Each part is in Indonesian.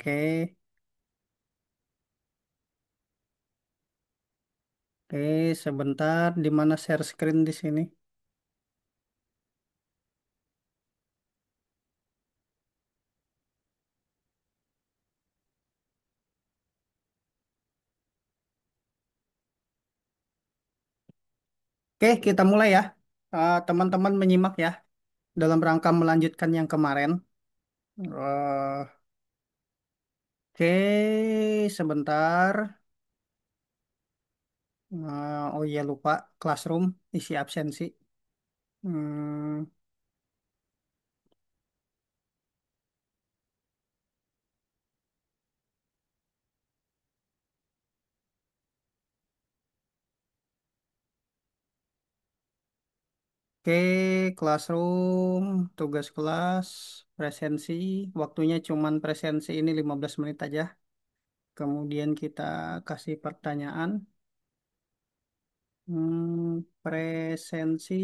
Oke, oke, sebentar. Di mana share screen di sini? Oke, kita mulai ya. Teman-teman menyimak ya. Dalam rangka melanjutkan yang kemarin. Oke, sebentar. Oh iya lupa. Classroom, isi absensi. Hmm, oke, classroom, tugas kelas, presensi. Waktunya cuman presensi ini 15 menit aja. Kemudian kita kasih pertanyaan. Presensi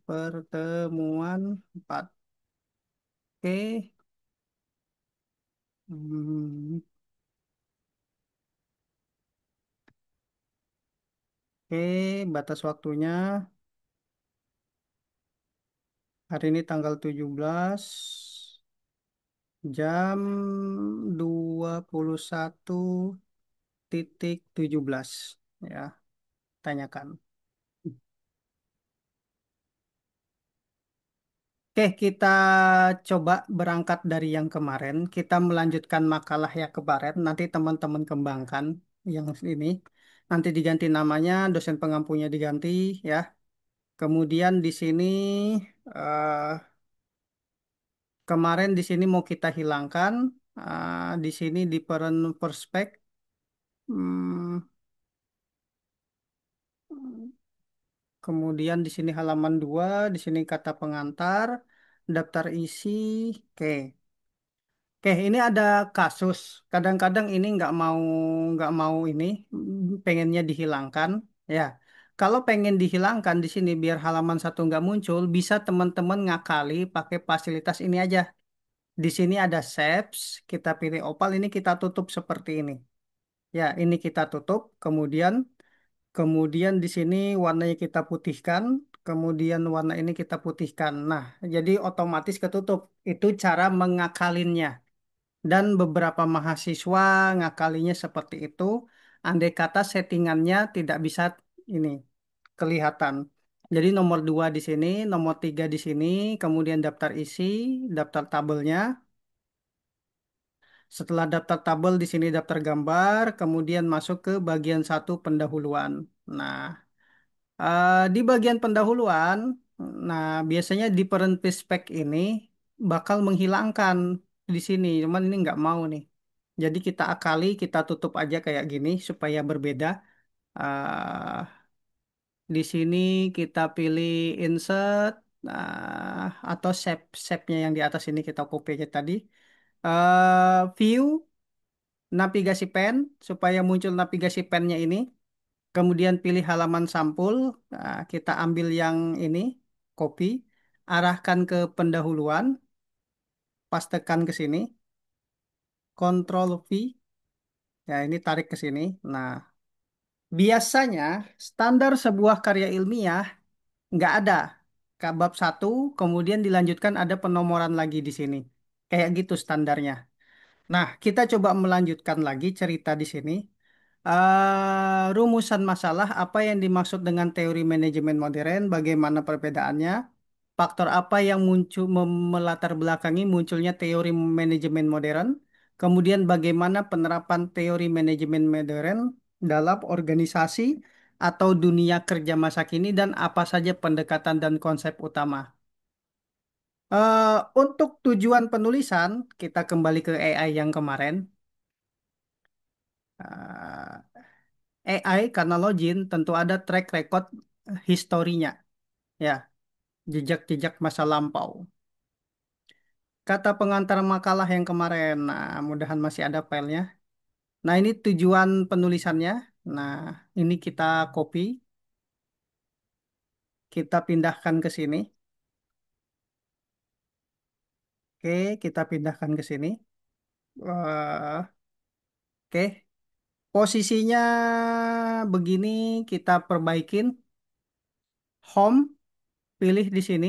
pertemuan 4. Oke. Hmm, oke, batas waktunya hari ini tanggal 17 jam 21:17 ya, tanyakan. Oke, kita coba berangkat dari yang kemarin. Kita melanjutkan makalah yang kemarin. Nanti teman-teman kembangkan yang ini. Nanti diganti namanya, dosen pengampunya diganti ya. Kemudian di sini eh, kemarin di sini mau kita hilangkan. Di sini di peran perspek. hmm, Kemudian di sini halaman 2, di sini kata pengantar, daftar isi. Oke. Oke, ini ada kasus. Kadang-kadang ini nggak mau ini, pengennya dihilangkan. Ya, kalau pengen dihilangkan di sini biar halaman satu nggak muncul, bisa teman-teman ngakali pakai fasilitas ini aja. Di sini ada shapes, kita pilih opal, ini kita tutup seperti ini. Ya, ini kita tutup. Kemudian di sini warnanya kita putihkan. Kemudian warna ini kita putihkan. Nah, jadi otomatis ketutup. Itu cara mengakalinnya. Dan beberapa mahasiswa ngakalinya seperti itu. Andai kata settingannya tidak bisa ini kelihatan. Jadi nomor 2 di sini, nomor 3 di sini, kemudian daftar isi, daftar tabelnya. Setelah daftar tabel di sini daftar gambar, kemudian masuk ke bagian satu pendahuluan. Nah, di bagian pendahuluan, nah biasanya di perintis spek ini bakal menghilangkan di sini, cuman ini nggak mau nih. Jadi kita akali, kita tutup aja kayak gini supaya berbeda. Eh, di sini kita pilih insert atau shape-nya yang di atas ini kita copy aja tadi. View, navigasi pen supaya muncul navigasi pennya ini. Kemudian pilih halaman sampul, kita ambil yang ini, copy, arahkan ke pendahuluan, pastekan ke sini, Ctrl V, ya ini tarik ke sini. Nah, biasanya standar sebuah karya ilmiah nggak ada. Bab satu, kemudian dilanjutkan ada penomoran lagi di sini. Kayak gitu standarnya. Nah, kita coba melanjutkan lagi cerita di sini. Rumusan masalah apa yang dimaksud dengan teori manajemen modern, bagaimana perbedaannya, faktor apa yang muncul melatar belakangi munculnya teori manajemen modern, kemudian bagaimana penerapan teori manajemen modern dalam organisasi atau dunia kerja masa kini dan apa saja pendekatan dan konsep utama. Untuk tujuan penulisan, kita kembali ke AI yang kemarin. AI karena login tentu ada track record historinya, ya, jejak-jejak masa lampau. Kata pengantar makalah yang kemarin, nah, mudahan masih ada filenya. Nah, ini tujuan penulisannya. Nah, ini kita copy, kita pindahkan ke sini. Oke, kita pindahkan ke sini. Eh, Oke, posisinya begini kita perbaikin. Home, pilih di sini.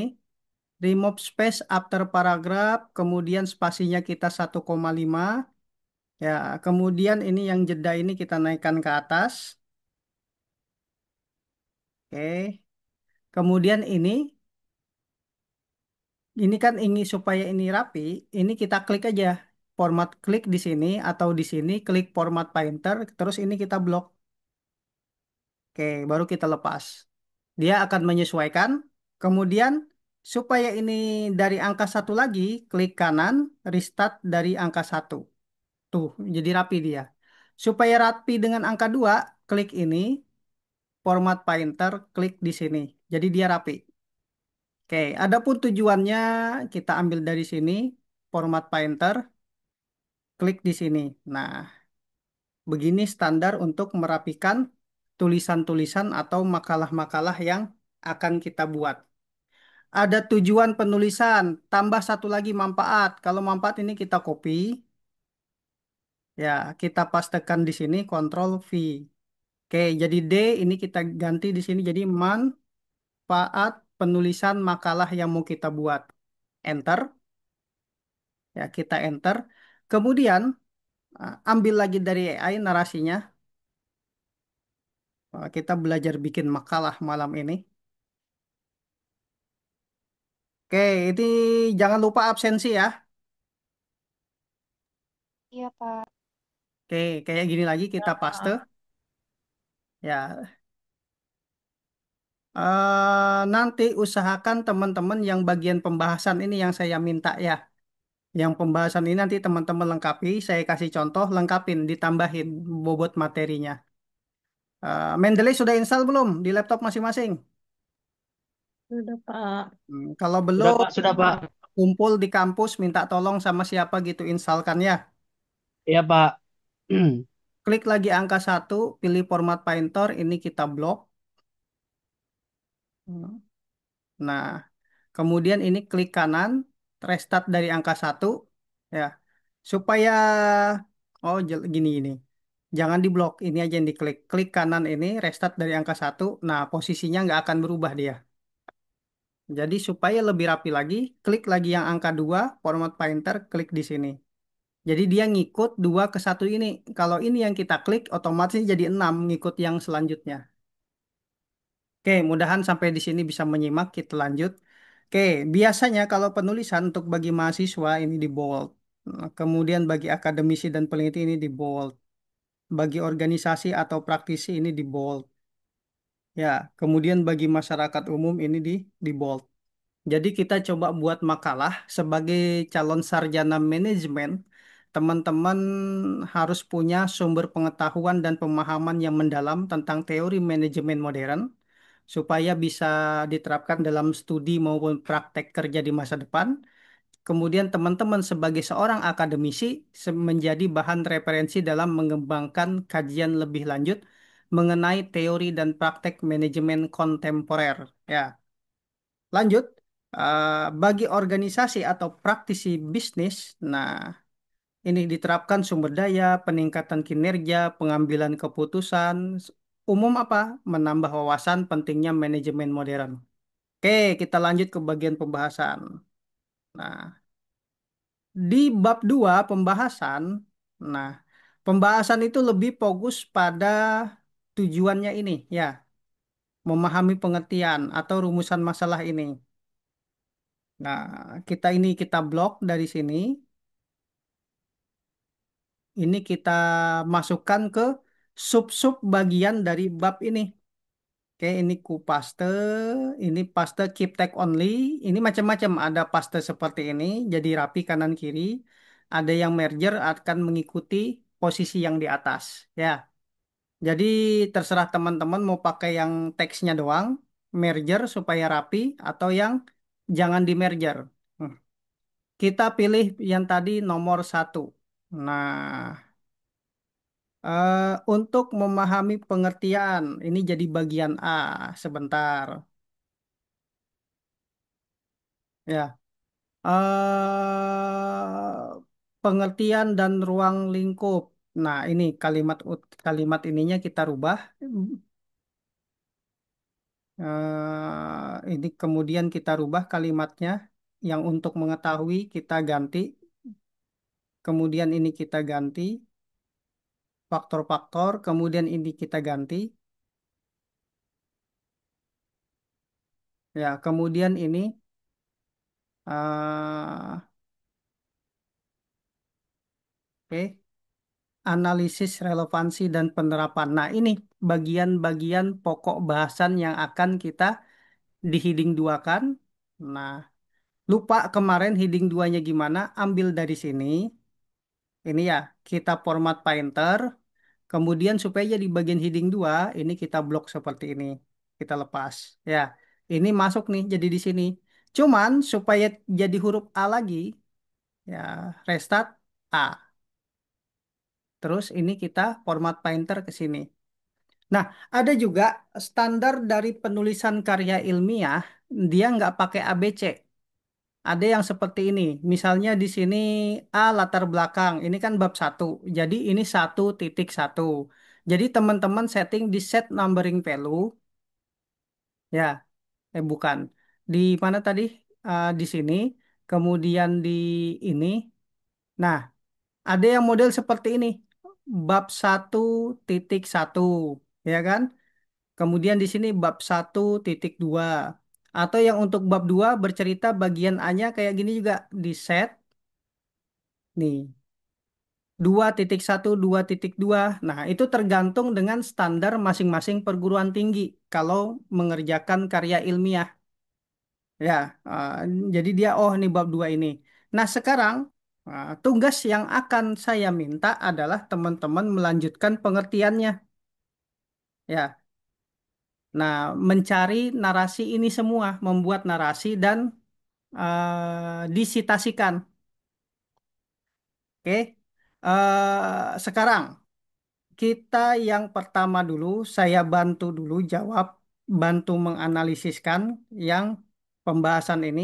Remove space after paragraph, kemudian spasinya kita 1,5. Ya, kemudian ini yang jeda ini kita naikkan ke atas. Oke. Kemudian ini kan ingin supaya ini rapi, ini kita klik aja. Format klik di sini atau di sini klik format painter, terus ini kita blok. Oke, baru kita lepas. Dia akan menyesuaikan. Kemudian supaya ini dari angka satu lagi, klik kanan, restart dari angka satu. Tuh, jadi rapi dia. Supaya rapi dengan angka 2 klik ini, format painter, klik di sini. Jadi dia rapi. Oke, adapun tujuannya kita ambil dari sini, format painter, klik di sini. Nah, begini standar untuk merapikan tulisan-tulisan atau makalah-makalah yang akan kita buat. Ada tujuan penulisan, tambah satu lagi manfaat. Kalau manfaat ini kita copy, ya kita pastekan di sini, Ctrl V. Oke, jadi D ini kita ganti di sini jadi manfaat penulisan makalah yang mau kita buat. Enter, ya kita enter. Kemudian ambil lagi dari AI narasinya. Kita belajar bikin makalah malam ini. Oke, ini jangan lupa absensi ya. Iya, Pak. Oke, kayak gini lagi kita paste. Nah, Ya, nanti usahakan teman-teman yang bagian pembahasan ini yang saya minta ya. Yang pembahasan ini nanti teman-teman lengkapi, saya kasih contoh, lengkapin, ditambahin bobot materinya. Mendeley sudah install belum di laptop masing-masing? sudah, Pak. Kalau Sudah belum, Pak, sudah Pak. kumpul di kampus, minta tolong sama siapa gitu instalkan ya. Iya Pak. Klik lagi angka satu, pilih format painter, ini kita blok. Nah, kemudian ini klik kanan, restart dari angka satu, ya. Supaya, gini ini. Jangan diblok, ini aja yang diklik. Klik kanan ini, restart dari angka satu. Nah, posisinya nggak akan berubah dia. Jadi supaya lebih rapi lagi, klik lagi yang angka 2 format painter, klik di sini. Jadi dia ngikut 2 ke satu ini. Kalau ini yang kita klik, otomatis jadi 6 ngikut yang selanjutnya. Oke, mudahan sampai di sini bisa menyimak. Kita lanjut. Oke, biasanya kalau penulisan untuk bagi mahasiswa ini di bold. Nah, kemudian bagi akademisi dan peneliti ini di bold. Bagi organisasi atau praktisi ini di bold. Ya, kemudian bagi masyarakat umum ini di bold. Jadi kita coba buat makalah sebagai calon sarjana manajemen. Teman-teman harus punya sumber pengetahuan dan pemahaman yang mendalam tentang teori manajemen modern supaya bisa diterapkan dalam studi maupun praktek kerja di masa depan. Kemudian teman-teman sebagai seorang akademisi menjadi bahan referensi dalam mengembangkan kajian lebih lanjut mengenai teori dan praktek manajemen kontemporer. Ya, lanjut. Bagi organisasi atau praktisi bisnis, nah ini diterapkan sumber daya, peningkatan kinerja, pengambilan keputusan, umum apa? Menambah wawasan pentingnya manajemen modern. Oke, kita lanjut ke bagian pembahasan. Nah, di bab 2 pembahasan, nah, pembahasan itu lebih fokus pada tujuannya ini, ya, memahami pengertian atau rumusan masalah ini. Nah, kita blok dari sini, ini kita masukkan ke sub-sub bagian dari bab ini. Oke, ini ku paste, ini paste keep tag only, ini macam-macam. Ada paste seperti ini, jadi rapi kanan kiri. Ada yang merger akan mengikuti posisi yang di atas. Ya, jadi terserah teman-teman mau pakai yang teksnya doang, merger supaya rapi, atau yang jangan di merger. Hmm. Kita pilih yang tadi nomor satu. Nah, untuk memahami pengertian, ini jadi bagian A. Sebentar. Ya. pengertian dan ruang lingkup. Nah, ini kalimat ininya kita rubah. Ini kemudian kita rubah kalimatnya. Yang untuk mengetahui kita ganti. Kemudian ini kita ganti faktor-faktor. Kemudian ini kita ganti. Ya, kemudian ini oke, analisis relevansi dan penerapan. Nah, ini bagian-bagian pokok bahasan yang akan kita di heading 2 kan. Nah, lupa kemarin heading 2-nya gimana? Ambil dari sini. Ini ya, kita format Painter. Kemudian supaya jadi bagian heading 2 ini kita blok seperti ini. Kita lepas. Ya, ini masuk nih jadi di sini. Cuman supaya jadi huruf A lagi, ya restart A. Terus ini kita format Painter ke sini. Nah, ada juga standar dari penulisan karya ilmiah, dia nggak pakai ABC. Ada yang seperti ini. Misalnya di sini A latar belakang. Ini kan bab satu. Jadi ini 1.1. Jadi teman-teman setting di set numbering value. Ya, bukan. Di mana tadi? Di sini. Kemudian di ini. Nah, ada yang model seperti ini. Bab 1.1. Ya kan? Kemudian di sini bab 1.2. Atau yang untuk bab 2 bercerita bagian A-nya kayak gini juga di set nih 2.1 2.2. Nah, itu tergantung dengan standar masing-masing perguruan tinggi kalau mengerjakan karya ilmiah. Ya, eh, jadi dia oh ini bab 2 ini. Nah, sekarang tugas yang akan saya minta adalah teman-teman melanjutkan pengertiannya. Ya. Nah, mencari narasi ini semua, membuat narasi dan disitasikan. Oke. Sekarang kita yang pertama dulu, saya bantu dulu jawab, bantu menganalisiskan yang pembahasan ini.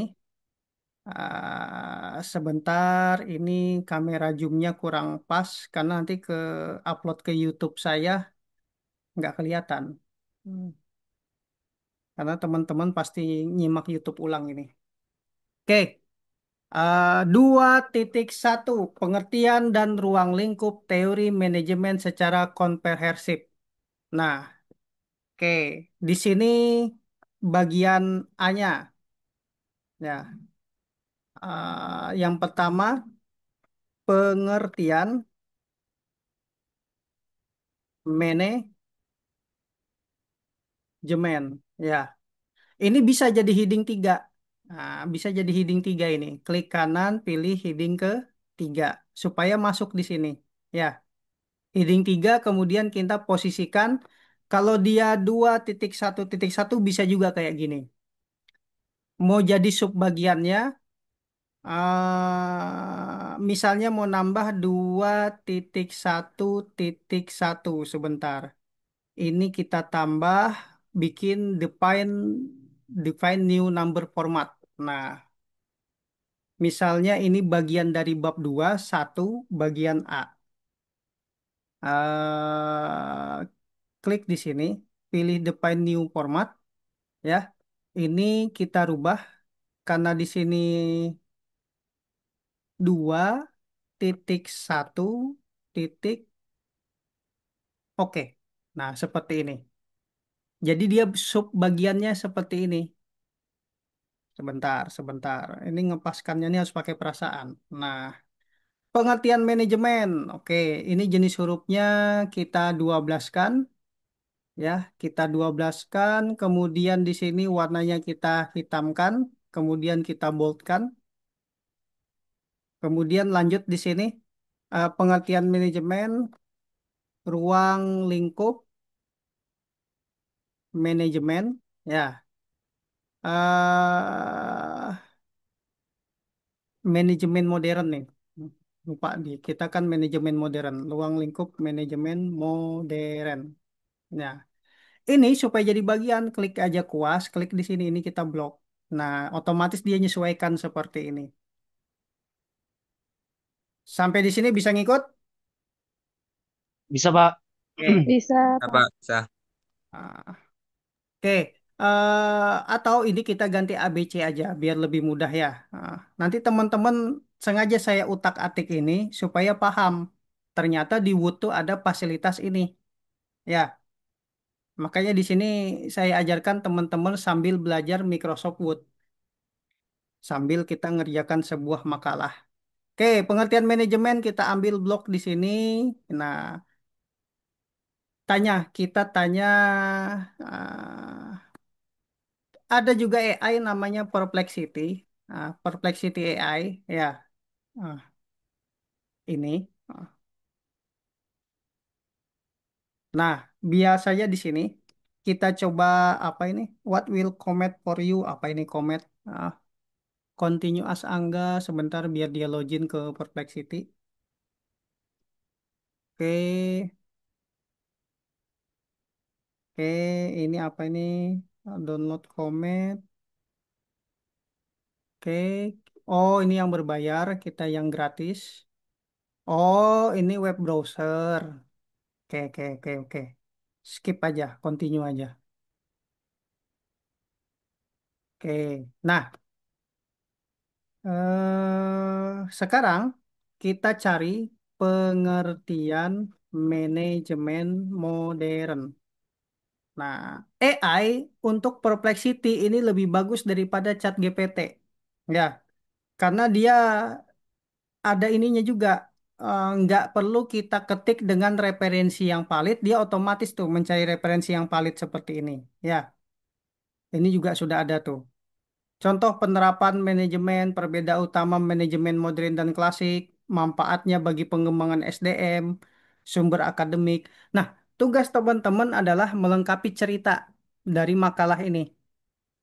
Sebentar, ini kamera zoomnya kurang pas karena nanti ke upload ke YouTube saya nggak kelihatan. Hmm. Karena teman-teman pasti nyimak YouTube ulang ini. Oke. 2.1 pengertian dan ruang lingkup teori manajemen secara komprehensif. Nah, oke, di sini bagian A-nya, ya, yang pertama pengertian manajemen, ya, ini bisa jadi heading 3. Nah, bisa jadi heading 3 ini. Klik kanan, pilih heading ke 3 supaya masuk di sini, ya. Heading 3 kemudian kita posisikan kalau dia 2.1.1 bisa juga kayak gini. Mau jadi subbagiannya misalnya mau nambah 2.1.1 sebentar. Ini kita tambah bikin define new number format. Nah, misalnya ini bagian dari bab 2 1 bagian A. Eh, klik di sini, pilih define new format ya. Ini kita rubah karena di sini 2.1 titik oke. Nah, seperti ini. Jadi dia sub bagiannya seperti ini. Sebentar, sebentar. Ini ngepaskannya ini harus pakai perasaan. Nah, pengertian manajemen. Oke, ini jenis hurufnya kita 12 kan. Ya, kita 12 kan. Kemudian di sini warnanya kita hitamkan. Kemudian kita boldkan. Kemudian lanjut di sini pengertian manajemen, ruang lingkup, manajemen. Ya, eh manajemen modern nih. Lupa di kita kan manajemen modern, ruang lingkup manajemen modern. Ya, ini supaya jadi bagian klik aja kuas, klik di sini ini kita blok. Nah, otomatis dia menyesuaikan seperti ini. Sampai di sini bisa ngikut? Bisa, Pak. Oke. Bisa, Apa? Pak. Bisa. Ah, Oke. Atau ini kita ganti ABC aja biar lebih mudah ya. Nanti teman-teman sengaja saya utak-atik ini supaya paham. Ternyata di Wood tuh ada fasilitas ini. Ya, makanya di sini saya ajarkan teman-teman sambil belajar Microsoft Word, sambil kita ngerjakan sebuah makalah. Oke, pengertian manajemen kita ambil blok di sini. Nah, kita tanya, ada juga AI namanya Perplexity. Perplexity AI, ya, ah, ini. Nah, biasanya di sini kita coba apa ini? What will commit for you? Apa ini commit? Ah, Continue as Angga sebentar biar dia login ke Perplexity. Oke, oke, ini apa ini? Download commit. Oke. Oh, ini yang berbayar, kita yang gratis. Oh, ini web browser. Oke, oke, oke, oke. Skip aja, continue aja. Oke. Nah, sekarang kita cari pengertian manajemen modern. Nah, AI untuk Perplexity ini lebih bagus daripada ChatGPT. Ya, karena dia ada ininya juga. Nggak perlu kita ketik dengan referensi yang valid, dia otomatis tuh mencari referensi yang valid seperti ini. Ya, ini juga sudah ada tuh. Contoh penerapan manajemen, perbedaan utama manajemen modern dan klasik, manfaatnya bagi pengembangan SDM, sumber akademik. Nah, tugas teman-teman adalah melengkapi cerita dari makalah ini.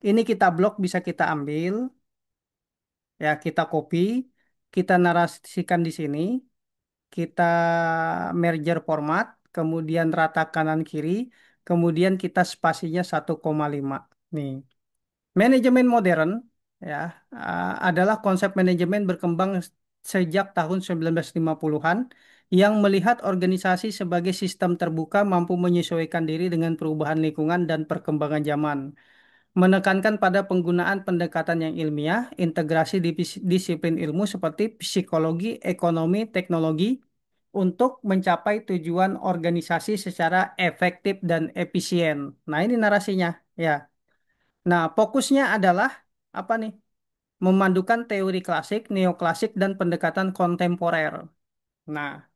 Ini kita blok bisa kita ambil, ya kita copy, kita narasikan di sini, kita merger format, kemudian rata kanan kiri, kemudian kita spasinya 1,5. Nih. Manajemen modern ya adalah konsep manajemen berkembang sejak tahun 1950-an yang melihat organisasi sebagai sistem terbuka mampu menyesuaikan diri dengan perubahan lingkungan dan perkembangan zaman. Menekankan pada penggunaan pendekatan yang ilmiah, integrasi disiplin ilmu seperti psikologi, ekonomi, teknologi untuk mencapai tujuan organisasi secara efektif dan efisien. Nah, ini narasinya ya. Nah, fokusnya adalah apa nih? Memandukan teori klasik, neoklasik, dan pendekatan kontemporer. Nah,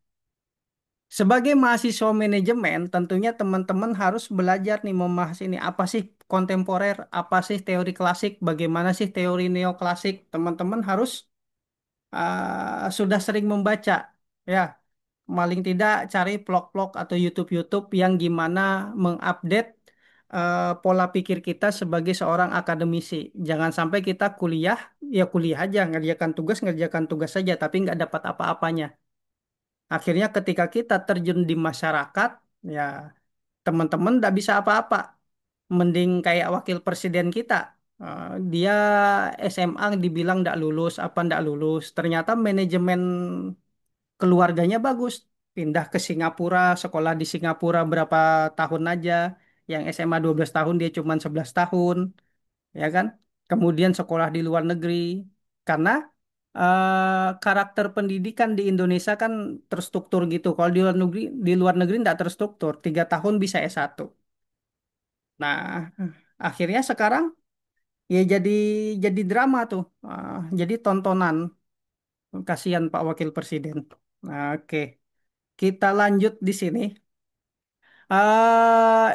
sebagai mahasiswa manajemen, tentunya teman-teman harus belajar nih membahas ini. Apa sih kontemporer? Apa sih teori klasik? Bagaimana sih teori neoklasik? Teman-teman harus sudah sering membaca. Ya, paling tidak cari vlog-vlog atau YouTube-YouTube yang gimana mengupdate pola pikir kita sebagai seorang akademisi. Jangan sampai kita kuliah, ya kuliah aja, ngerjakan tugas saja, tapi nggak dapat apa-apanya. Akhirnya ketika kita terjun di masyarakat, ya teman-teman nggak bisa apa-apa. Mending kayak wakil presiden kita. Dia SMA dibilang nggak lulus, apa nggak lulus. Ternyata manajemen keluarganya bagus, pindah ke Singapura, sekolah di Singapura berapa tahun aja, yang SMA 12 tahun dia cuma 11 tahun, ya kan? Kemudian sekolah di luar negeri, karena karakter pendidikan di Indonesia kan terstruktur gitu. Kalau di luar negeri nggak terstruktur, 3 tahun bisa S1. Nah, akhirnya sekarang ya jadi drama tuh. Jadi tontonan. Kasihan Pak Wakil Presiden. Nah, oke. Kita lanjut di sini.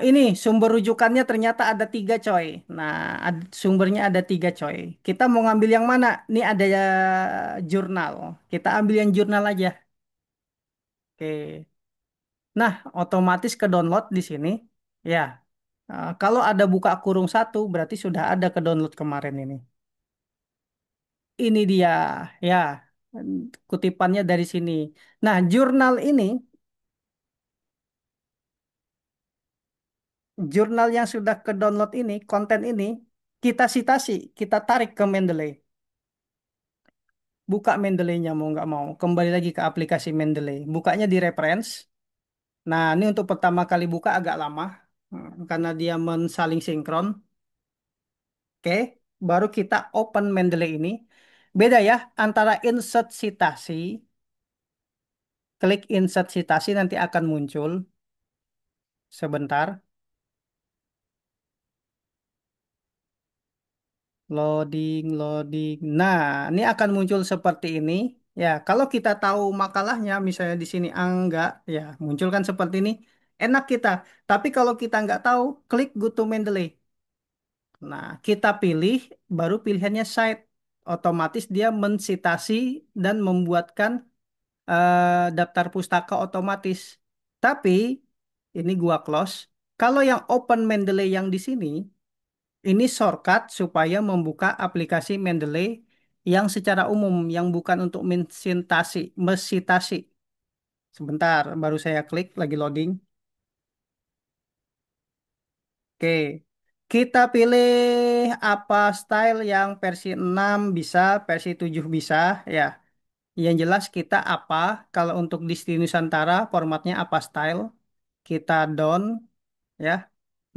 Ini sumber rujukannya ternyata ada 3 coy. Nah, sumbernya ada 3 coy. Kita mau ngambil yang mana? Ini ada jurnal. Kita ambil yang jurnal aja. Oke. Nah, otomatis ke download di sini. Ya, kalau ada buka kurung satu, berarti sudah ada ke download kemarin ini. Ini dia, ya, kutipannya dari sini. Nah, jurnal yang sudah ke download ini, konten ini, kita sitasi, kita tarik ke Mendeley. buka Mendeley-nya mau nggak mau. Kembali lagi ke aplikasi Mendeley. Bukanya di reference. Nah, ini untuk pertama kali buka agak lama karena dia mensaling sinkron. Oke, baru kita open Mendeley ini. Beda ya antara insert citasi, klik insert citasi nanti akan muncul sebentar. Loading, loading. Nah, ini akan muncul seperti ini. Ya, kalau kita tahu makalahnya, misalnya di sini enggak, ya muncul kan seperti ini. Enak kita. Tapi kalau kita nggak tahu, klik Go to Mendeley. Nah, kita pilih, baru pilihannya Site. Otomatis dia mensitasi dan membuatkan daftar pustaka otomatis. Tapi, ini gua close. Kalau yang Open Mendeley yang di sini, ini shortcut supaya membuka aplikasi Mendeley yang secara umum, yang bukan untuk mesitasi. Sebentar, baru saya klik, lagi loading. Oke, kita pilih apa style yang versi 6 bisa, versi 7 bisa, ya. Yang jelas kita apa, kalau untuk di Nusantara formatnya apa style, kita down, ya.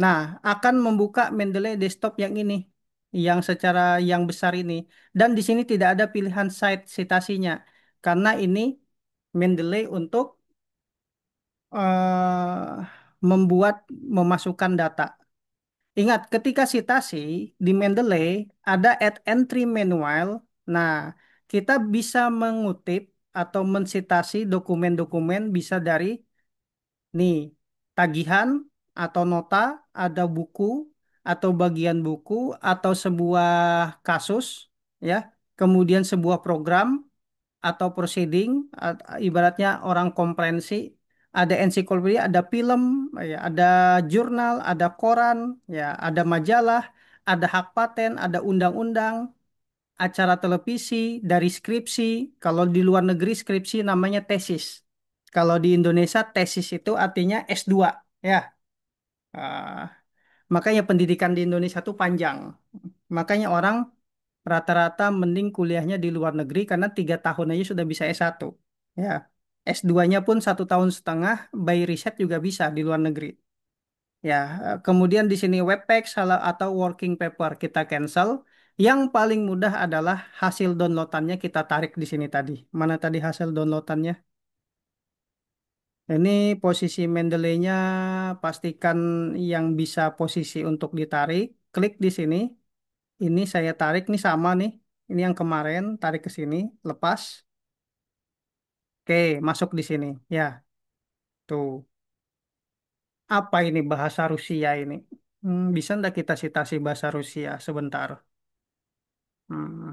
Nah, akan membuka Mendeley desktop yang ini, yang secara yang besar ini. Dan di sini tidak ada pilihan site citasinya, karena ini Mendeley untuk membuat memasukkan data. Ingat, ketika citasi di Mendeley ada add entry manual. Nah, kita bisa mengutip atau mensitasi dokumen-dokumen bisa dari nih, tagihan atau nota, ada buku atau bagian buku atau sebuah kasus, ya. Kemudian sebuah program atau proceeding, ibaratnya orang komprensi, ada ensiklopedia, ada film, ya, ada jurnal, ada koran, ya, ada majalah, ada hak paten, ada undang-undang, acara televisi, dari skripsi. Kalau di luar negeri skripsi namanya tesis. Kalau di Indonesia tesis itu artinya S2, ya. Ah, makanya pendidikan di Indonesia tuh panjang. Makanya orang rata-rata mending kuliahnya di luar negeri karena 3 tahun aja sudah bisa S1. Ya. S2-nya pun 1 tahun setengah, by riset juga bisa di luar negeri. Ya, kemudian di sini webpack salah atau working paper kita cancel. Yang paling mudah adalah hasil downloadannya kita tarik di sini tadi. Mana tadi hasil downloadannya? Ini posisi Mendeley-nya pastikan yang bisa posisi untuk ditarik. Klik di sini. Ini saya tarik nih sama nih. Ini yang kemarin tarik ke sini, lepas. Oke, masuk di sini. Ya, tuh. Apa ini bahasa Rusia ini? Bisa ndak kita citasi bahasa Rusia sebentar? Hmm,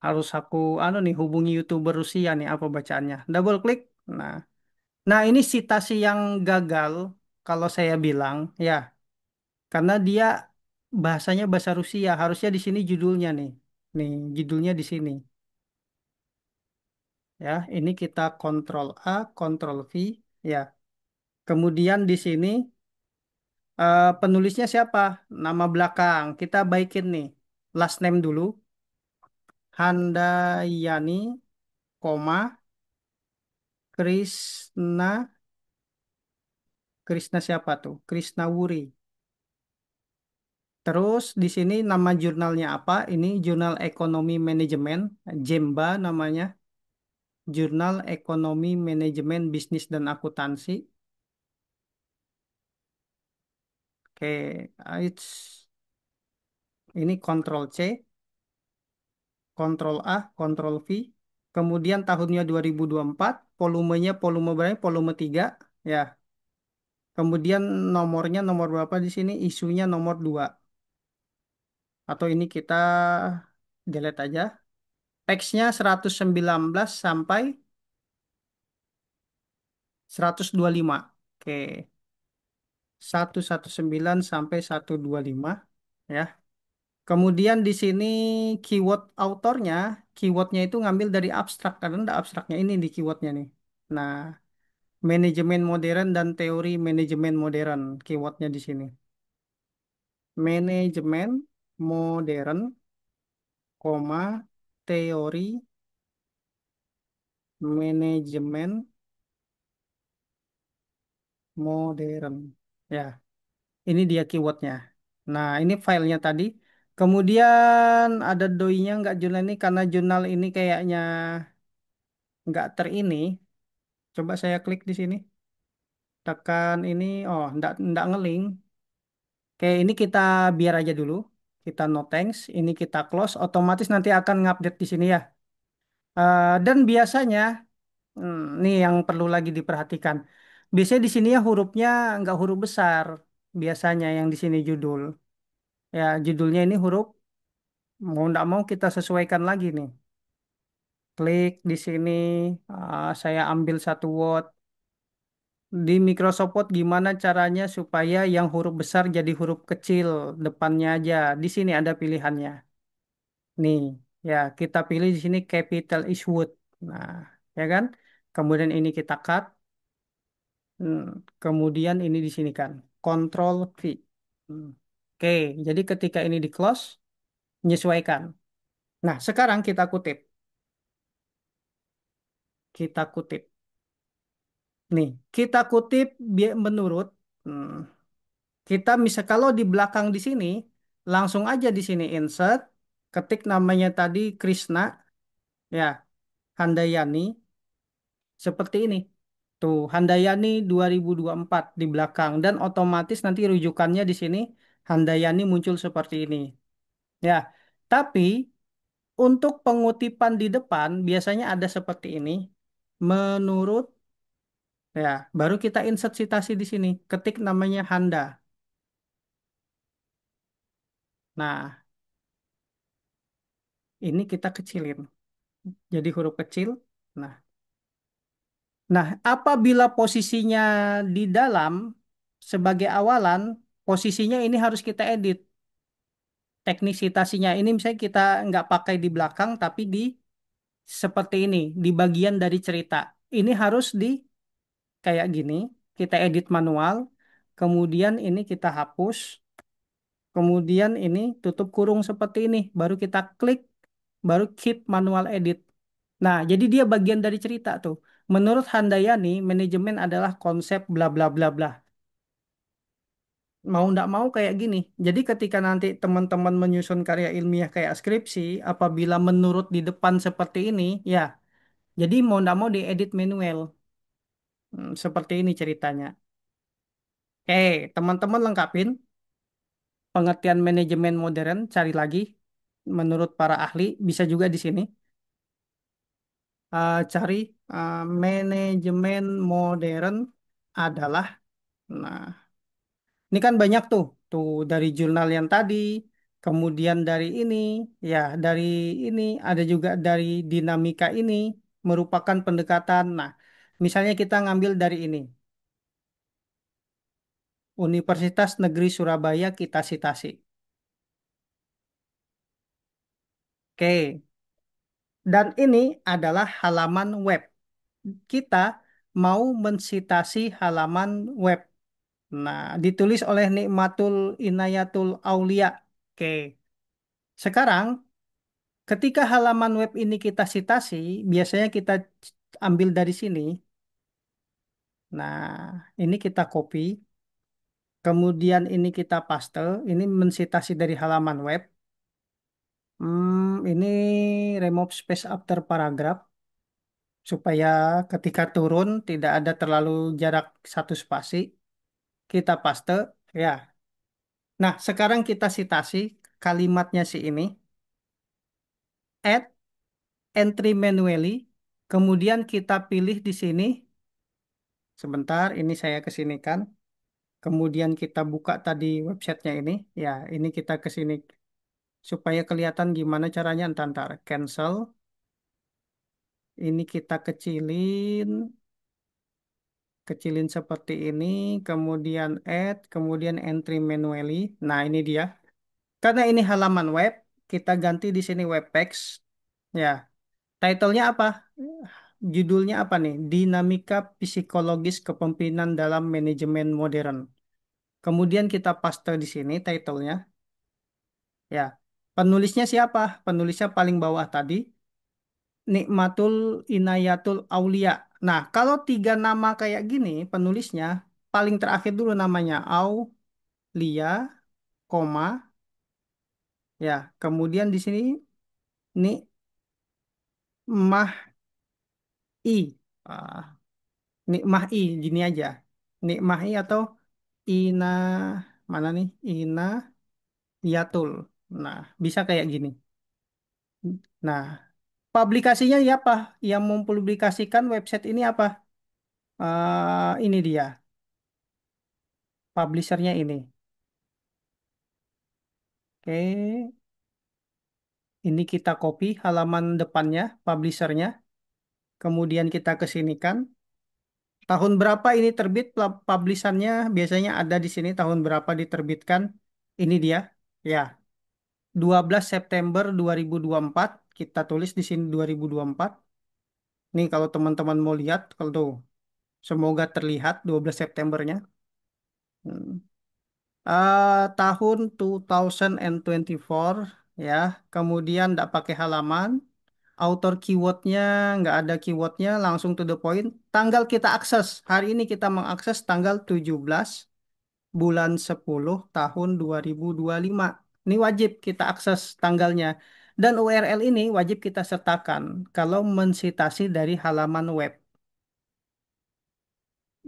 harus aku nih hubungi YouTuber Rusia nih apa bacaannya? Double klik. Nah, nah ini citasi yang gagal kalau saya bilang ya, karena dia bahasanya bahasa Rusia. Harusnya di sini judulnya nih. Nih, judulnya di sini. Ya, ini kita Ctrl A, Ctrl V, ya. Kemudian di sini penulisnya siapa? Nama belakang. Kita baikin nih. Last name dulu. Handayani, koma, Krishna. Krishna siapa tuh? Krishna Wuri. Terus di sini nama jurnalnya apa? Ini Jurnal Ekonomi Manajemen, Jemba namanya. Jurnal Ekonomi Manajemen Bisnis dan Akuntansi. Oke, ini Ctrl C, Ctrl A, Ctrl V. Kemudian tahunnya 2024, volumenya volume berapa? Volume 3, ya. Kemudian nomornya nomor berapa di sini? Isunya nomor 2. Atau ini kita delete aja. Teksnya 119 sampai 125. Oke, 119 sampai 125, ya. Kemudian di sini keyword autornya, keywordnya itu ngambil dari abstrak karena ada abstraknya ini di keywordnya nih. Nah, manajemen modern dan teori manajemen modern keywordnya di sini. Manajemen modern koma, teori manajemen modern. Ya, ini dia keywordnya. Nah, ini filenya tadi. Kemudian ada doi-nya nggak jurnal ini karena jurnal ini kayaknya nggak terini. Coba saya klik di sini. Tekan ini, oh, nggak ngeling. Oke, ini kita biar aja dulu. Kita no thanks. Ini kita close. Otomatis nanti akan ngupdate di sini ya. Dan biasanya, nih yang perlu lagi diperhatikan. Biasanya di sini ya hurufnya nggak huruf besar. Biasanya yang di sini judul. Ya, judulnya ini huruf mau nggak mau kita sesuaikan lagi nih. Klik di sini, saya ambil satu word. Di Microsoft Word gimana caranya supaya yang huruf besar jadi huruf kecil depannya aja. Di sini ada pilihannya. Nih, ya kita pilih di sini capital is Wood. Nah, ya kan? Kemudian ini kita cut. Hmm, Kemudian ini di sini kan. Control V. Hmm. Oke, jadi ketika ini di close, menyesuaikan. Nah, sekarang kita kutip. Kita kutip. Nih, kita kutip menurut hmm, kita bisa kalau di belakang di sini langsung aja di sini insert, ketik namanya tadi Krishna, ya Handayani seperti ini. Tuh Handayani 2024 di belakang dan otomatis nanti rujukannya di sini Handayani muncul seperti ini. Ya, tapi untuk pengutipan di depan biasanya ada seperti ini. Menurut ya, baru kita insert citasi di sini. Ketik namanya Handa. Nah, ini kita kecilin. Jadi huruf kecil. Nah, apabila posisinya di dalam sebagai awalan, posisinya ini harus kita edit. Teknik citasinya ini misalnya kita nggak pakai di belakang, tapi di seperti ini, di bagian dari cerita. Ini harus di kayak gini, kita edit manual, kemudian ini kita hapus, kemudian ini tutup kurung seperti ini, baru kita klik, baru keep manual edit. Nah, jadi dia bagian dari cerita tuh. Menurut Handayani, manajemen adalah konsep bla bla bla bla. Mau ndak mau kayak gini. Jadi ketika nanti teman-teman menyusun karya ilmiah kayak skripsi, apabila menurut di depan seperti ini, ya, jadi mau ndak mau diedit manual. Seperti ini ceritanya. Oke, teman-teman lengkapin pengertian manajemen modern, cari lagi. Menurut para ahli, bisa juga di sini. Cari manajemen modern adalah, nah, ini kan banyak tuh dari jurnal yang tadi, kemudian dari ini, ya dari ini, ada juga dari dinamika ini, merupakan pendekatan. Nah, misalnya kita ngambil dari ini, Universitas Negeri Surabaya kita citasi. Oke, dan ini adalah halaman web. Kita mau mensitasi halaman web. Nah, ditulis oleh Nikmatul Inayatul Aulia. Oke, sekarang ketika halaman web ini kita citasi, biasanya kita ambil dari sini. Nah, ini kita copy, kemudian ini kita paste, ini mensitasi dari halaman web. Ini remove space after paragraph supaya ketika turun tidak ada terlalu jarak satu spasi. Kita paste, ya. Nah, sekarang kita citasi kalimatnya si ini, add entry manually, kemudian kita pilih di sini. Sebentar, ini saya kesinikan. Kemudian kita buka tadi websitenya ini. Ya, ini kita ke sini supaya kelihatan gimana caranya. Entar, cancel. Ini kita kecilin, kecilin seperti ini. Kemudian add, kemudian entry manually. Nah, ini dia. Karena ini halaman web, kita ganti di sini web page. Ya, titlenya apa? Judulnya apa nih? Dinamika Psikologis Kepemimpinan dalam Manajemen Modern. Kemudian kita paste di sini titlenya. Ya. Penulisnya siapa? Penulisnya paling bawah tadi, Nikmatul Inayatul Aulia. Nah, kalau tiga nama kayak gini, penulisnya paling terakhir dulu namanya Aulia, koma, ya. Kemudian di sini Nikmah Ah, Nikmah gini aja. Nikmah atau Ina, mana nih? Ina Yatul. Nah, bisa kayak gini. Nah, publikasinya ya apa? Yang mempublikasikan website ini apa? Ini dia, publishernya ini. Oke, ini kita copy halaman depannya, publishernya. Kemudian kita kesinikan. Tahun berapa ini terbit publishannya? Biasanya ada di sini tahun berapa diterbitkan. Ini dia. Ya, 12 September 2024. Kita tulis di sini 2024. Nih kalau teman-teman mau lihat, kalau tuh, semoga terlihat 12 Septembernya. Hmm. Tahun 2024 ya. Kemudian nggak pakai halaman. Author keywordnya nggak ada keywordnya, langsung to the point. Tanggal kita akses. Hari ini kita mengakses tanggal 17 bulan 10 tahun 2025. Ini wajib kita akses tanggalnya. Dan URL ini wajib kita sertakan kalau mensitasi dari halaman web.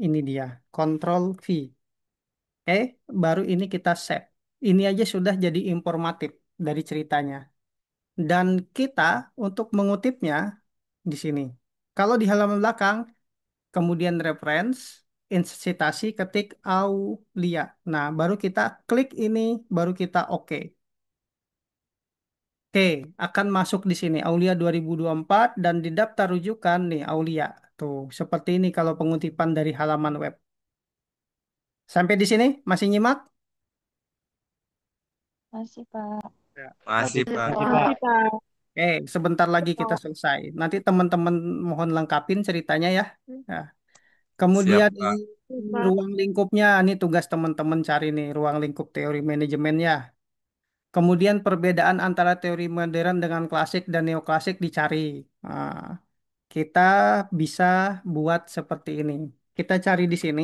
Ini dia, Control V. Baru ini kita save. Ini aja sudah jadi informatif dari ceritanya. Dan kita untuk mengutipnya di sini. Kalau di halaman belakang, kemudian reference, citasi, ketik Aulia. Nah, baru kita klik ini, baru kita oke. Oke, akan masuk di sini Aulia 2024 dan di daftar rujukan nih Aulia. Tuh, seperti ini kalau pengutipan dari halaman web. Sampai di sini masih nyimak? Masih, Pak. Ya. Masih, Masih, Pak. Pak. Masih, Pak. Sebentar lagi kita selesai. Nanti teman-teman mohon lengkapin ceritanya ya. Ya. Siap, Kemudian ini Pak. Pak. ruang lingkupnya, ini tugas teman-teman cari nih ruang lingkup teori manajemennya. Kemudian perbedaan antara teori modern dengan klasik dan neoklasik dicari. Nah, kita bisa buat seperti ini. Kita cari di sini,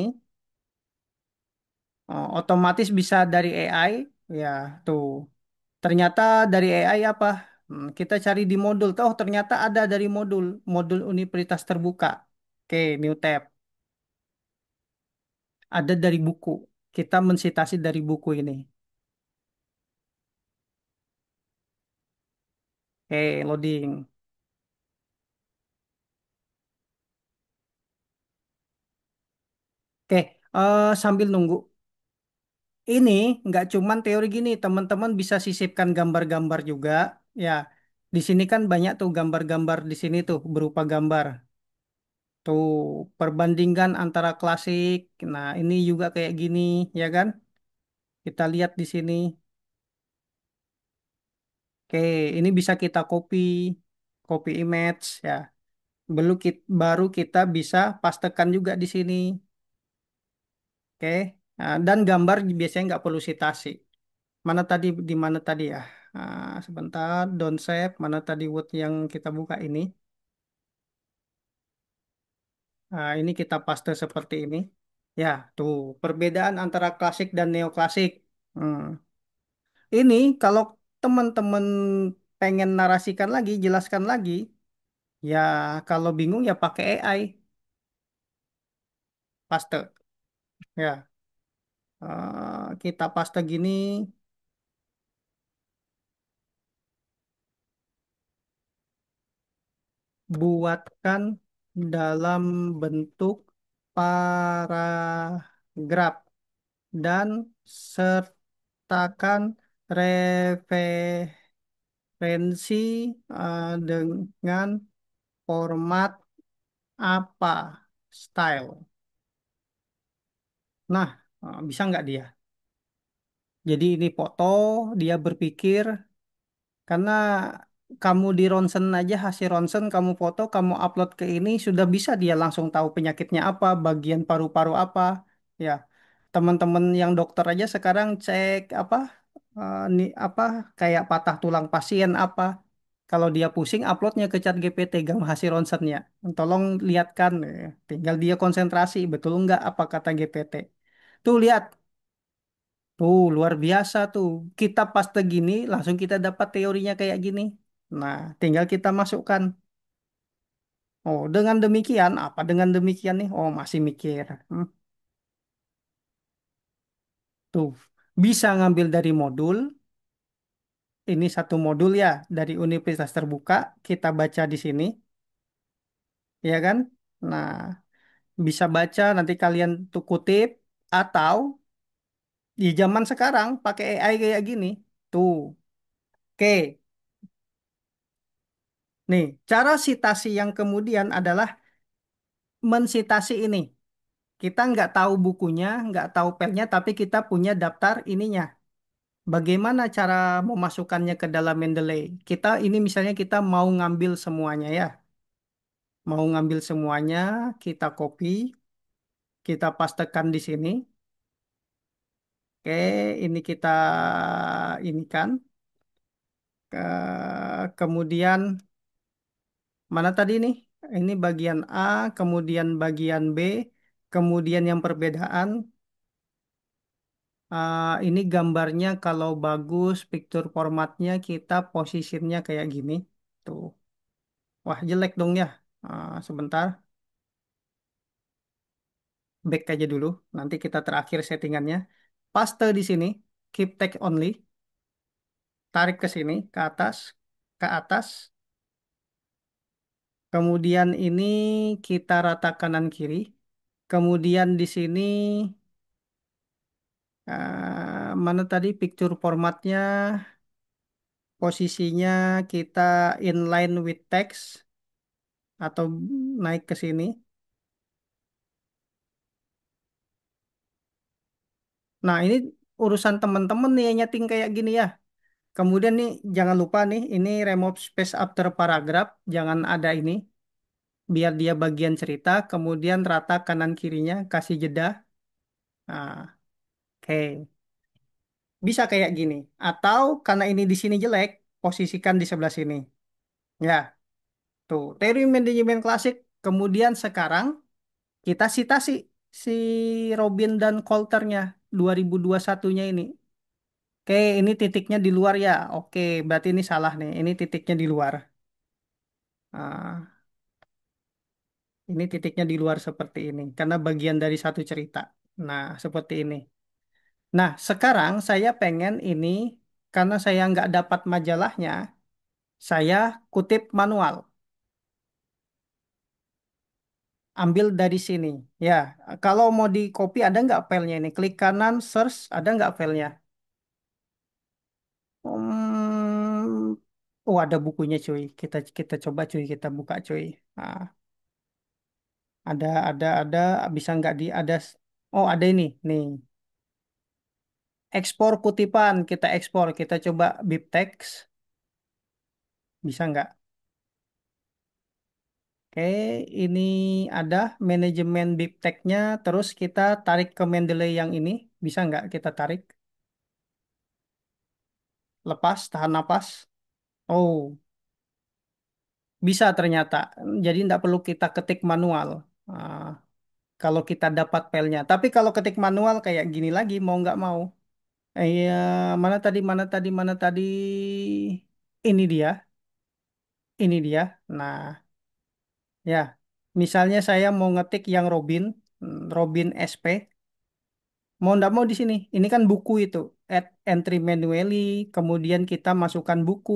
otomatis bisa dari AI, ya tuh. Ternyata dari AI apa? Kita cari di modul. Oh, ternyata ada dari modul, modul Universitas Terbuka. Oke, new tab. Ada dari buku. Kita mensitasi dari buku ini. Oke, loading. Oke, sambil nunggu. Ini nggak cuman teori gini, teman-teman bisa sisipkan gambar-gambar juga. Ya, di sini kan banyak tuh gambar-gambar di sini tuh berupa gambar. Tuh, perbandingan antara klasik. Nah, ini juga kayak gini, ya kan? Kita lihat di sini. Oke, ini bisa kita copy image ya. Baru kita bisa pastekan juga di sini. Oke, nah, dan gambar biasanya nggak perlu citasi. Mana tadi di mana tadi ya? Sebentar, don't save. Mana tadi Word yang kita buka ini? Ini kita paste seperti ini. Ya, tuh perbedaan antara klasik dan neoklasik. Hmm. Ini kalau teman-teman pengen narasikan lagi, jelaskan lagi, ya kalau bingung ya pakai AI, paste. Ya, kita paste gini, buatkan dalam bentuk paragraf dan sertakan referensi dengan format apa, style. Nah, bisa nggak dia? Jadi ini foto, dia berpikir karena kamu di ronsen aja hasil ronsen kamu foto, kamu upload ke ini sudah bisa dia langsung tahu penyakitnya apa, bagian paru-paru apa. Ya, teman-teman yang dokter aja sekarang cek apa? nih apa kayak patah tulang pasien apa. Kalau dia pusing, uploadnya ke chat GPT, gambar hasil ronsennya. Tolong lihatkan, tinggal dia konsentrasi, betul nggak apa kata GPT. Tuh lihat, tuh luar biasa tuh. Kita paste gini, langsung kita dapat teorinya kayak gini. Nah, tinggal kita masukkan. Oh, dengan demikian, apa dengan demikian nih? Oh, masih mikir. Tuh, bisa ngambil dari modul. Ini satu modul ya, dari universitas terbuka. Kita baca di sini, ya kan? Nah, bisa baca, nanti kalian tuh kutip. Atau di zaman sekarang, pakai AI kayak gini. Tuh, oke. Nih, cara sitasi yang kemudian adalah mensitasi ini. Kita nggak tahu bukunya, nggak tahu pelnya, tapi kita punya daftar ininya. Bagaimana cara memasukkannya ke dalam Mendeley? Kita ini misalnya kita mau ngambil semuanya ya. Mau ngambil semuanya, kita copy, kita pastekan di sini. Oke, ini kita ini kan. Kemudian mana tadi nih? Ini bagian A, kemudian bagian B, kemudian yang perbedaan. Ini gambarnya kalau bagus, picture formatnya kita posisinya kayak gini. Tuh. Wah, jelek dong ya. Sebentar, back aja dulu. Nanti kita terakhir settingannya. Paste di sini, keep text only. Tarik ke sini, ke atas, ke atas. Kemudian ini kita rata kanan kiri. Kemudian di sini mana tadi picture formatnya, posisinya kita inline with text atau naik ke sini. Nah, ini urusan teman-teman nih yang nyeting kayak gini ya. Kemudian nih jangan lupa nih ini remove space after paragraph, jangan ada ini biar dia bagian cerita, kemudian rata kanan kirinya kasih jeda. Nah, oke. Bisa kayak gini. Atau karena ini di sini jelek, posisikan di sebelah sini. Ya, tuh. Teori manajemen klasik. Kemudian sekarang kita citasi si Robin dan Coulternya 2021-nya ini. Oke, ini titiknya di luar ya. Oke, berarti ini salah nih. Ini titiknya di luar. Ah, ini titiknya di luar seperti ini. Karena bagian dari satu cerita. Nah, seperti ini. Nah, sekarang saya pengen ini, karena saya nggak dapat majalahnya, saya kutip manual. Ambil dari sini. Ya, kalau mau di copy ada nggak filenya ini? Klik kanan, search, ada nggak filenya? Oh, ada bukunya cuy. Kita kita coba cuy, kita buka cuy. Nah, ada, bisa nggak di ada? Oh, ada ini, nih. Ekspor kutipan, kita ekspor, kita coba BibTeX, bisa nggak? Oke, ini ada manajemen BibTeX-nya, terus kita tarik ke Mendeley yang ini, bisa nggak kita tarik? Lepas, tahan napas. Oh, bisa ternyata. Jadi tidak perlu kita ketik manual. Ah, kalau kita dapat filenya. Tapi kalau ketik manual kayak gini lagi, mau nggak mau. Iya, mana tadi, mana tadi, mana tadi. Ini dia, ini dia. Nah, ya. Misalnya saya mau ngetik yang Robin, Robin SP. Mau nggak mau di sini. Ini kan buku itu. Add entry manually. Kemudian kita masukkan buku.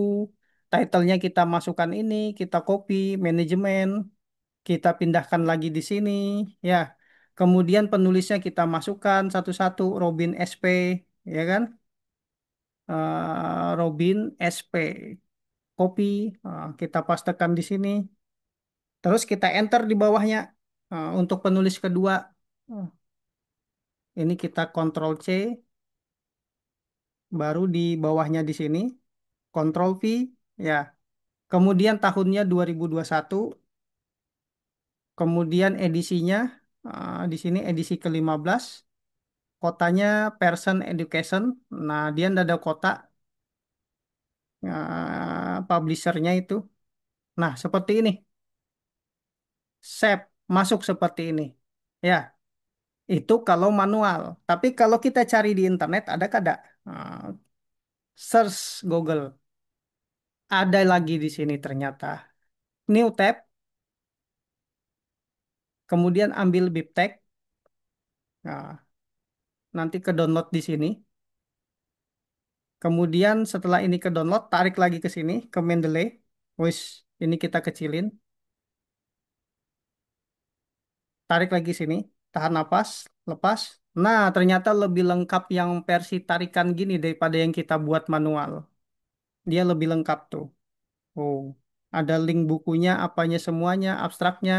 Title-nya kita masukkan ini. Kita copy. Manajemen. Kita pindahkan lagi di sini. Ya. Kemudian penulisnya kita masukkan satu-satu. Robin SP. Ya kan? Robin SP. Copy. Kita pastekan di sini. Terus kita enter di bawahnya. Untuk penulis kedua. Uh, Ini kita Ctrl C. Baru di bawahnya di sini. Ctrl V. Ya. Kemudian tahunnya 2021. Kemudian edisinya. Di sini edisi ke-15. kotanya person education. Nah, dia ada kotak publishernya itu. Nah, seperti ini. Save, masuk seperti ini. Ya, itu kalau manual. Tapi kalau kita cari di internet, ada kada? Nah, search Google. Ada lagi di sini ternyata. New tab, kemudian ambil bibtek. Nah, nanti ke download di sini. Kemudian setelah ini ke download, tarik lagi ke sini, ke Mendeley. Wis, ini kita kecilin. Tarik lagi sini, tahan napas, lepas. Nah, ternyata lebih lengkap yang versi tarikan gini daripada yang kita buat manual. Dia lebih lengkap tuh. Oh, ada link bukunya, apanya semuanya, abstraknya,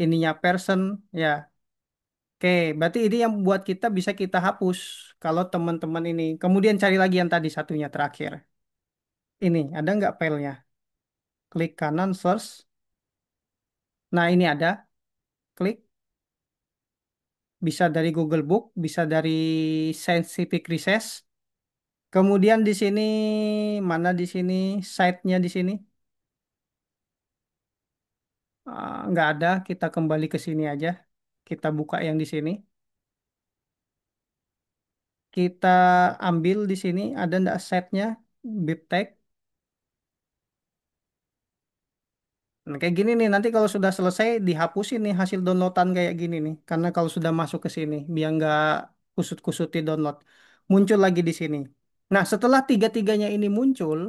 ininya person, ya. Oke, berarti ini yang buat kita bisa kita hapus kalau teman-teman ini. Kemudian cari lagi yang tadi satunya terakhir. Ini, ada nggak filenya? Klik kanan, search. Nah, ini ada. Klik. Bisa dari Google Book, bisa dari Scientific Research. Kemudian di sini, mana di sini, site-nya di sini? Nggak ada, kita kembali ke sini aja. Kita buka yang di sini. Kita ambil di sini, ada nggak setnya? BibTeX. Nah, kayak gini nih, nanti kalau sudah selesai dihapusin nih hasil downloadan kayak gini nih. Karena kalau sudah masuk ke sini, biar nggak kusut-kusut di download. Muncul lagi di sini. Nah, setelah tiga-tiganya ini muncul,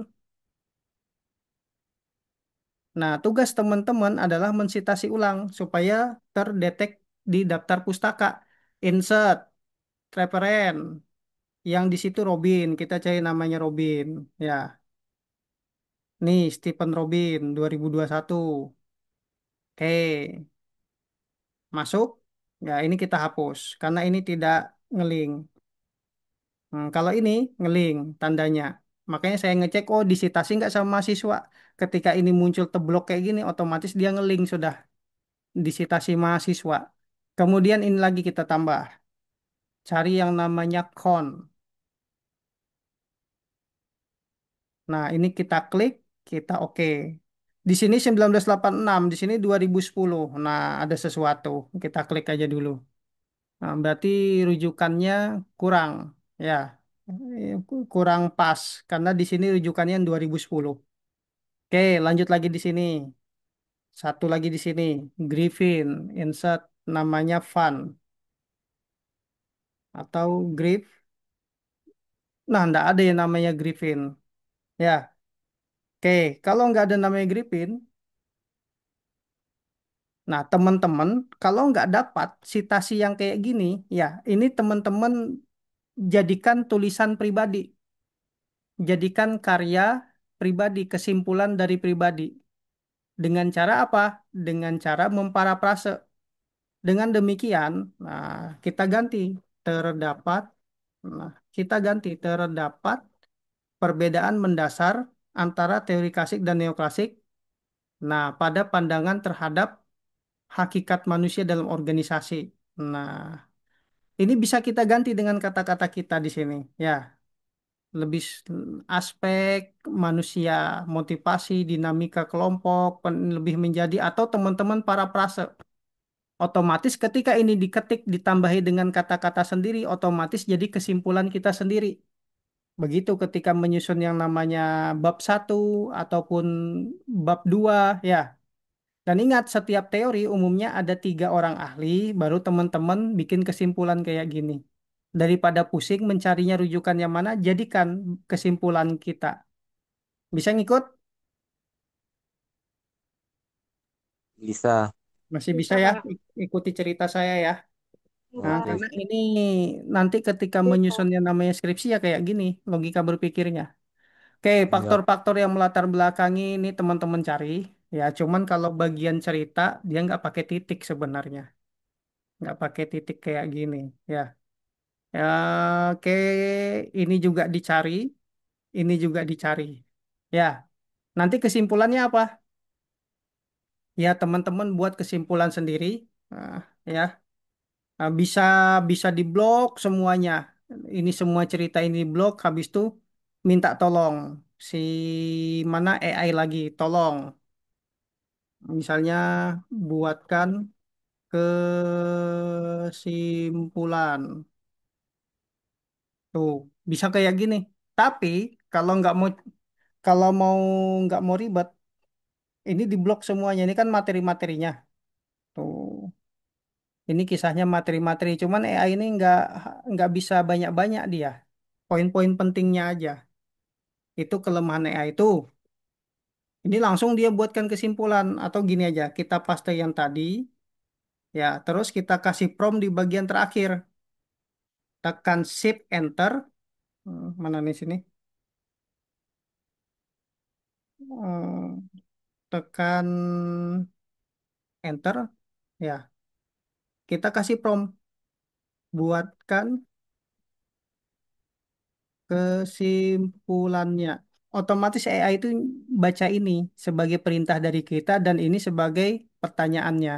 nah tugas teman-teman adalah mensitasi ulang supaya terdetek di daftar pustaka. Insert, referen, yang di situ Robin, kita cari namanya Robin. Ya, nih Stephen Robin 2021. Oke, masuk. Ya, ini kita hapus karena ini tidak ngeling. Kalau ini ngeling tandanya. Makanya saya ngecek, oh disitasi nggak sama mahasiswa. Ketika ini muncul teblok kayak gini, otomatis dia ngeling sudah disitasi mahasiswa. Kemudian ini lagi kita tambah. Cari yang namanya con. Nah, ini kita klik, kita oke. Di sini 1986, di sini 2010. Nah, ada sesuatu. Kita klik aja dulu. Nah, berarti rujukannya kurang, ya. Kurang pas karena di sini rujukannya yang 2010. Oke, lanjut lagi di sini. Satu lagi di sini, Griffin, insert namanya Fun atau Griff. Nah, enggak ada yang namanya Griffin. Ya, oke. Kalau nggak ada namanya Griffin, nah teman-teman kalau nggak dapat citasi yang kayak gini, ya ini teman-teman jadikan tulisan pribadi. Jadikan karya pribadi, kesimpulan dari pribadi. Dengan cara apa? Dengan cara memparafrase. Dengan demikian, nah, kita ganti terdapat, nah, kita ganti terdapat perbedaan mendasar antara teori klasik dan neoklasik. Nah, pada pandangan terhadap hakikat manusia dalam organisasi. Nah, ini bisa kita ganti dengan kata-kata kita di sini. Ya, lebih aspek manusia, motivasi, dinamika kelompok, lebih menjadi atau teman-teman para prase. Otomatis ketika ini diketik ditambahi dengan kata-kata sendiri, otomatis jadi kesimpulan kita sendiri. Begitu ketika menyusun yang namanya bab satu ataupun bab 2, ya. Dan ingat, setiap teori umumnya ada 3 orang ahli, baru teman-teman bikin kesimpulan kayak gini. Daripada pusing mencarinya rujukan yang mana, jadikan kesimpulan kita. Bisa ngikut? Bisa. Masih bisa Bisa, ya Pak. ikuti cerita saya ya. Nah, Iya. Oke. karena ini nanti ketika Bisa. menyusun yang namanya skripsi ya kayak gini, logika berpikirnya. Oke, Siap. faktor-faktor yang melatar belakangi ini teman-teman cari. Ya, cuman kalau bagian cerita dia nggak pakai titik sebenarnya, nggak pakai titik kayak gini. Ya, ya, oke, ini juga dicari, ini juga dicari. Ya, nanti kesimpulannya apa? Ya, teman-teman buat kesimpulan sendiri. Nah, ya, Bisa bisa diblok semuanya. Ini semua cerita ini diblok, habis itu minta tolong si mana AI lagi, tolong. Misalnya buatkan kesimpulan. Tuh, bisa kayak gini. Tapi kalau mau nggak mau ribet, ini diblok semuanya. Ini kan materi-materinya. Tuh, ini kisahnya materi-materi. Cuman AI ini nggak bisa banyak-banyak dia. Poin-poin pentingnya aja. Itu kelemahan AI itu. Ini langsung dia buatkan kesimpulan atau gini aja. Kita paste yang tadi, ya. Terus kita kasih prompt di bagian terakhir. Tekan Shift Enter. Mana nih sini? Hmm, Tekan Enter. Ya, kita kasih prompt. Buatkan kesimpulannya. Otomatis AI itu baca ini sebagai perintah dari kita dan ini sebagai pertanyaannya.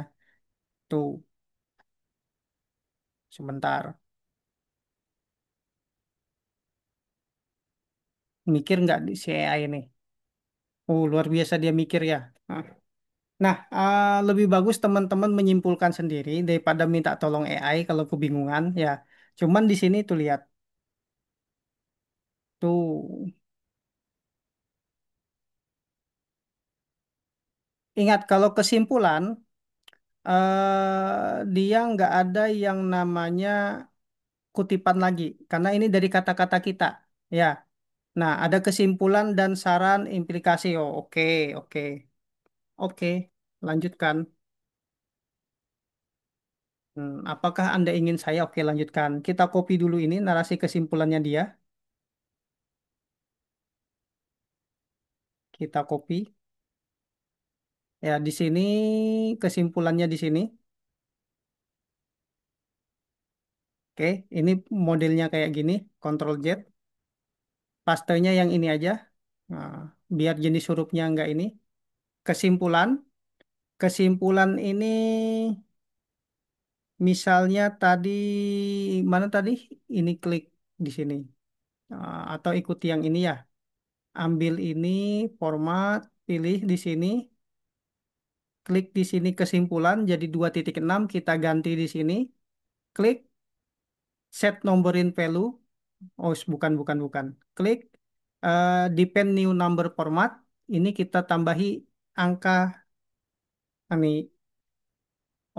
Tuh, sebentar. Mikir nggak si AI ini? Oh, luar biasa dia mikir ya. Nah, lebih bagus teman-teman menyimpulkan sendiri daripada minta tolong AI kalau kebingungan ya. Cuman di sini tuh lihat. Tuh, ingat kalau kesimpulan dia nggak ada yang namanya kutipan lagi karena ini dari kata-kata kita. Ya. Nah, ada kesimpulan dan saran implikasi. Oh, oke, oke. Oke, lanjutkan. Apakah Anda ingin saya? Oke, lanjutkan. Kita copy dulu ini narasi kesimpulannya dia. Kita copy. Ya, di sini kesimpulannya di sini. Oke, ini modelnya kayak gini. Ctrl Z. Pastenya yang ini aja. Nah, biar jenis hurufnya enggak ini. Kesimpulan. Kesimpulan ini misalnya tadi mana tadi? Ini klik di sini. Atau ikuti yang ini ya. Ambil ini, format, pilih di sini, klik di sini kesimpulan jadi 2.6 kita ganti di sini, klik set numberin value. Oh, bukan bukan bukan. Klik depend new number format. Ini kita tambahi angka ini.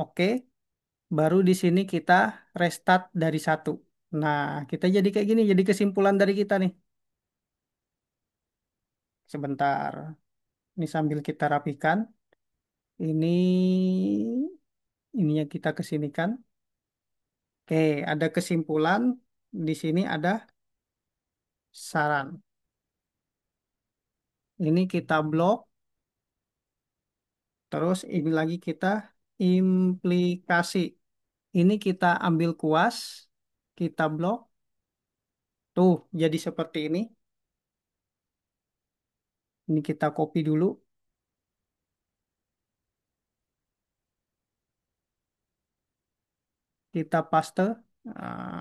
Oke, baru di sini kita restart dari satu. Nah, kita jadi kayak gini, jadi kesimpulan dari kita nih. Sebentar, ini sambil kita rapikan. Ini ininya kita kesinikan. Oke, ada kesimpulan. Di sini ada saran. Ini kita blok. Terus ini lagi kita implikasi. Ini kita ambil kuas. Kita blok. Tuh, jadi seperti ini. Ini kita copy dulu. Kita paste.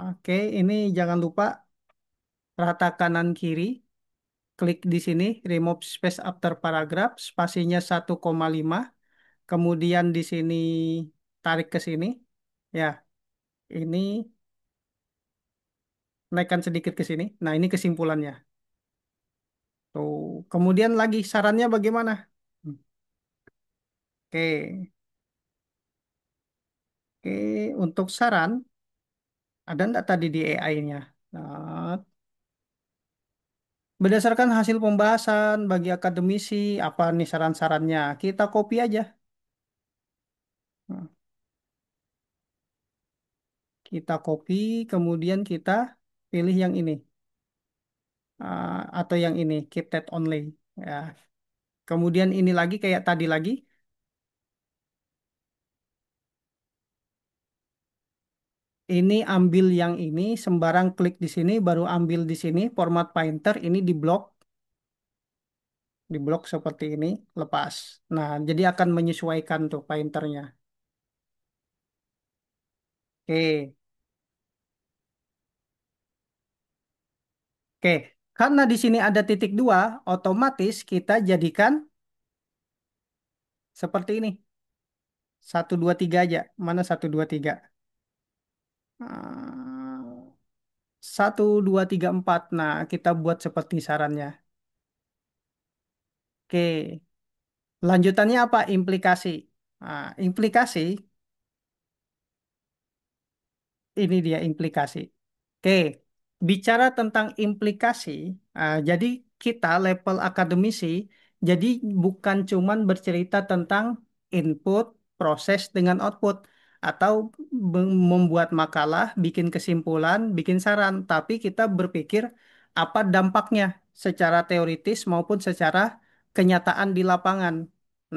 Oke, ini jangan lupa rata kanan kiri. Klik di sini, remove space after paragraph. Spasinya 1,5. Kemudian di sini tarik ke sini. Ya, ini naikkan sedikit ke sini. Nah, ini kesimpulannya. Tuh. Kemudian lagi sarannya bagaimana? Oke. Oke, untuk saran ada nggak tadi di AI-nya? Nah, berdasarkan hasil pembahasan bagi akademisi, apa nih saran-sarannya? Kita copy aja. Nah, kita copy, kemudian kita pilih yang ini. Atau yang ini, keep that only. Ya. Kemudian ini lagi kayak tadi lagi. Ini ambil yang ini, sembarang klik di sini, baru ambil di sini, format painter, ini di blok seperti ini, lepas. Nah, jadi akan menyesuaikan tuh painternya. Oke, oke. Karena di sini ada titik dua, otomatis kita jadikan seperti ini. Satu, dua, tiga aja. Mana satu, dua, tiga? Satu, dua, tiga, empat. Nah, kita buat seperti sarannya. Oke. Lanjutannya apa? Implikasi. Nah, implikasi, ini dia implikasi. Oke, bicara tentang implikasi, jadi kita level akademisi, jadi bukan cuman bercerita tentang input, proses dengan output, atau membuat makalah, bikin kesimpulan, bikin saran, tapi kita berpikir apa dampaknya secara teoritis maupun secara kenyataan di lapangan.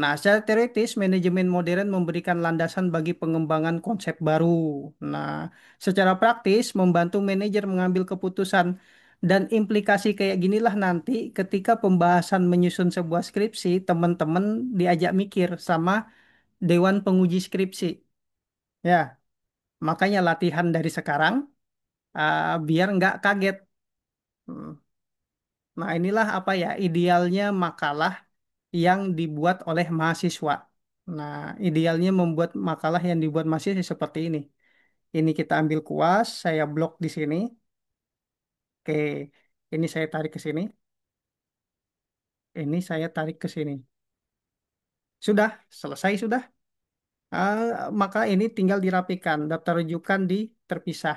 Nah, secara teoritis, manajemen modern memberikan landasan bagi pengembangan konsep baru. Nah, secara praktis, membantu manajer mengambil keputusan dan implikasi kayak ginilah nanti ketika pembahasan menyusun sebuah skripsi, teman-teman diajak mikir sama dewan penguji skripsi. Ya, makanya latihan dari sekarang biar nggak kaget. Hmm. Nah, inilah apa ya idealnya makalah yang dibuat oleh mahasiswa. Nah, idealnya membuat makalah yang dibuat mahasiswa seperti ini. Ini kita ambil kuas, saya blok di sini. Oke, ini saya tarik ke sini. Ini saya tarik ke sini. Sudah, selesai sudah. Ah, maka ini tinggal dirapikan. Daftar rujukan di terpisah.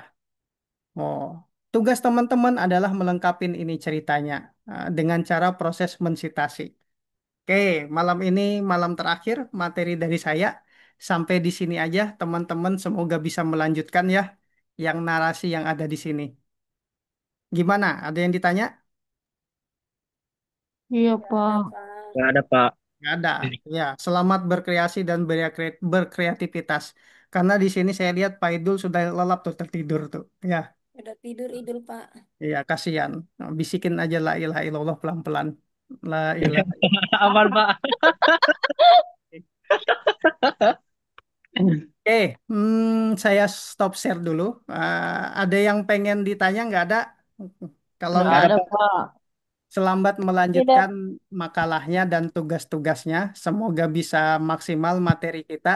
Oh, tugas teman-teman adalah melengkapi ini ceritanya dengan cara proses mensitasi. Oke, malam ini malam terakhir materi dari saya. Sampai di sini aja, teman-teman. Semoga bisa melanjutkan ya yang narasi yang ada di sini. Gimana? Ada yang ditanya? Iya, Nggak ada, Pak. Pak. Nggak ada, Pak. Nggak ada. Ya, selamat berkreasi dan berkreativitas. Karena di sini saya lihat Pak Idul sudah lelap tuh tertidur tuh. Ya, Udah tidur idul, Pak. iya kasihan. Nah, bisikin aja la ilaha illallah pelan-pelan. La ilaha Aman, Pak. Oke, saya stop share dulu. Ada yang pengen ditanya nggak ada? Kalau Nggak nggak Nggak ada, ada, Pak. Pak. selamat Tidak melanjutkan makalahnya dan tugas-tugasnya. Semoga bisa maksimal materi kita,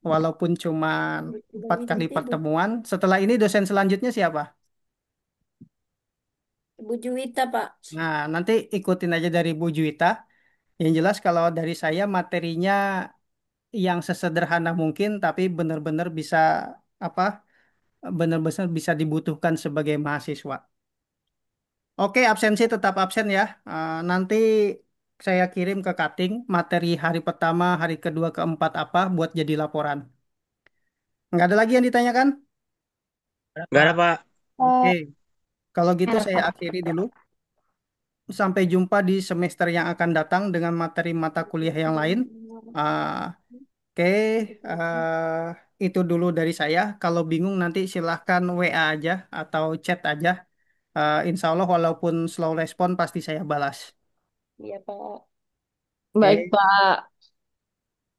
walaupun cuma udah 4 kali Widit itu. pertemuan. Setelah ini dosen selanjutnya siapa? Ibu Juwita, Pak. Nah, nanti ikutin aja dari Bu Juwita. Yang jelas kalau dari saya materinya yang sesederhana mungkin, tapi benar-benar bisa apa? Benar-benar bisa dibutuhkan sebagai mahasiswa. Oke, absensi tetap absen ya. Nanti saya kirim ke cutting materi hari pertama, hari kedua, keempat apa buat jadi laporan. Nggak ada lagi yang ditanyakan? Nggak ada, Pak. Oke, Oh, kalau gitu Ada, saya Pak. akhiri dulu. Sampai jumpa di semester yang akan datang dengan materi mata kuliah yang lain. Ah, Oke, itu dulu dari saya. Kalau bingung nanti silahkan WA aja atau chat aja. Insya Allah walaupun slow respon pasti saya balas. iya, Pak. Baik, Oke. Pak.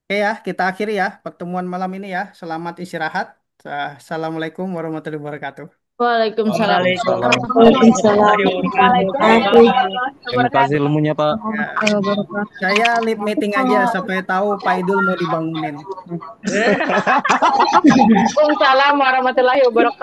Oke ya, kita akhiri ya pertemuan malam ini ya. Selamat istirahat. Assalamualaikum warahmatullahi wabarakatuh. Waalaikumsalam Waalaikumsalam warahmatullahi warahmatullahi wabarakatuh. wabarakatuh. Terima kasih ilmunya, Pak. Ya, saya leave meeting aja sampai tahu Pak Idul mau dibangunin. Waalaikumsalam warahmatullahi wabarakatuh.